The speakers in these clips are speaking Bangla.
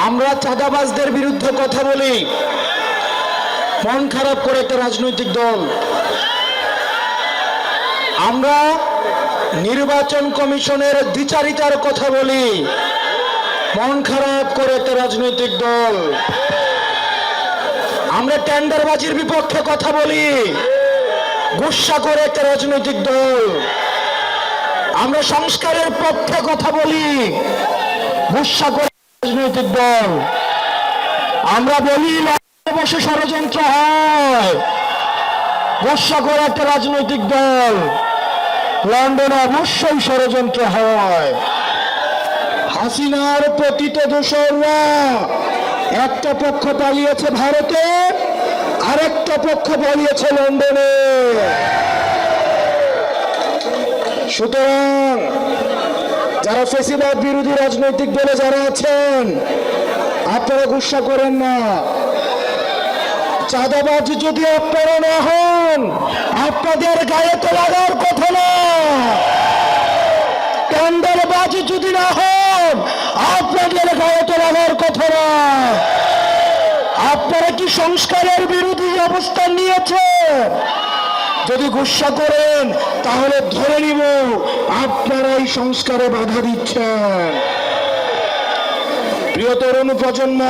আমরা চাঁদাবাজদের বিরুদ্ধে কথা বলি, মন খারাপ করে একটা রাজনৈতিক দল। আমরা নির্বাচন কমিশনের দ্বিচারিতার কথা বলি, মন খারাপ করে একটা রাজনৈতিক দল। আমরা টেন্ডারবাজির বিপক্ষে কথা বলি, গুসা করে একটা রাজনৈতিক দল। আমরা সংস্কারের পক্ষে কথা বলি, গুসা করে রাজনৈতিক দল। আমরা বলি লন্ডনে বসে ষড়যন্ত্র হয়, গুসা করে একটা রাজনৈতিক দল। লন্ডনে অবশ্যই ষড়যন্ত্র হয়। হাসিনার পতিত দোসররা একটা পক্ষ পালিয়েছে ভারতে, আরেকটা পক্ষ পালিয়েছে লন্ডনে। সুতরাং যারা ফেসিবাদ বিরোধী রাজনৈতিক দলে যারা আছেন, আপনারা গুসা করেন না। চাঁদাবাজ যদি আপনারা না হন, আপনাদের গায়ে তো লাগার কথা না। টেন্ডারবাজ যদি না হন, আপনাদের গায়ে তো লাগার কথা না। আপনারা কি সংস্কারের বিরোধী অবস্থান নিয়েছেন? যদি গুসা করেন তাহলে ধরে নিব আপনারাই সংস্কারে বাধা দিচ্ছেন। প্রিয় তরুণ প্রজন্ম,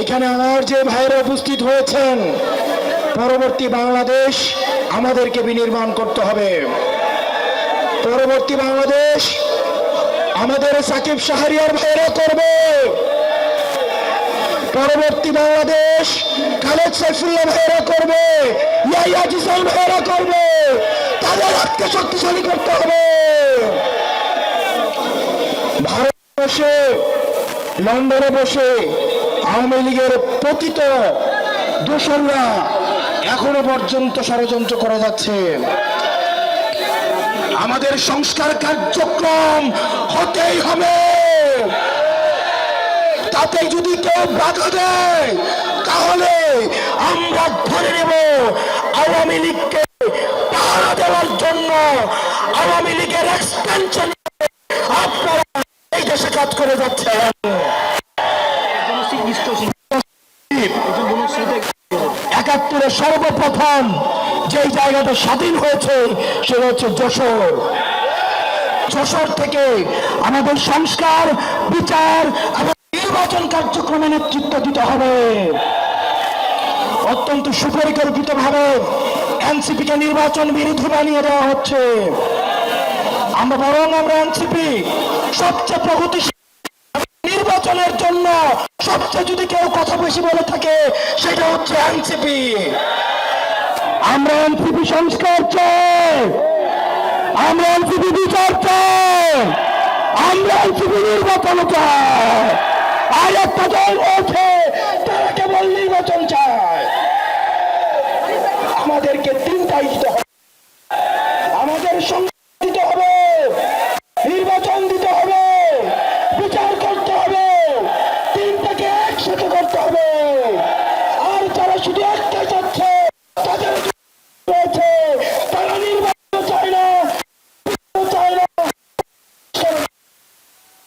এখানে আমার যে ভাইরা উপস্থিত হয়েছেন, পরবর্তী বাংলাদেশ আমাদেরকে বিনির্মাণ করতে হবে। পরবর্তী বাংলাদেশ আমাদের সাকিব শাহরিয়ার ভাইরা করবে। পরবর্তী বাংলাদেশ খালেদ সাইফুল্লাহ ভাইরা করবে, ইয়াহিয়া জিসান ভাইরা করবে। তাদের হাতকে শক্তিশালী করতে হবে। ভারতে বসে, লন্ডনে বসে আওয়ামী লীগের পতিত দোসররা এখনো পর্যন্ত ষড়যন্ত্র করে যাচ্ছে। আমাদের সংস্কার কার্যক্রম হতেই হবে। তাতে যদি কেউ বাধা দেয় তাহলে আমরা ধরে নেব আওয়ামী লীগকে পাহারা দেওয়ার জন্য আওয়ামী লীগের এক্সটেনশন আপনারা এই দেশে কাজ করে যাচ্ছেন। একাত্তরে সর্বপ্রথম যে জায়গাটা স্বাধীন হয়েছে সেটা হচ্ছে যশোর। যশোর থেকে আমাদের সংস্কার, বিচার এবং নির্বাচন কার্যক্রমে নেতৃত্ব দিতে হবে। অত্যন্ত সুপরিকল্পিত ভাবে এনসিপি কে নির্বাচন বিরোধী বানিয়ে দেওয়া হচ্ছে। আমরা এনসিপি সবচেয়ে প্রগতিশীল, নির্বাচনের জন্য সবচেয়ে যদি কেউ কথা বেশি বলে থাকে সেটা হচ্ছে এনসিপি। আমরা এনসিপি সংস্কার চাই, আমরা এনসিপি বিচার চাই, আমরা এনসিপি নির্বাচন চাই। আর একটা দল ওঠে তারা কেবল নির্বাচন চায়। আমাদেরকে তিনটাই দিতে হবে। আমাদের সংস্কার দিতে হবে, নির্বাচন দিতে হবে, বিচার করতে হবে। তিনটাকে একসাথে করতে হবে। আর যারা শুধু একটা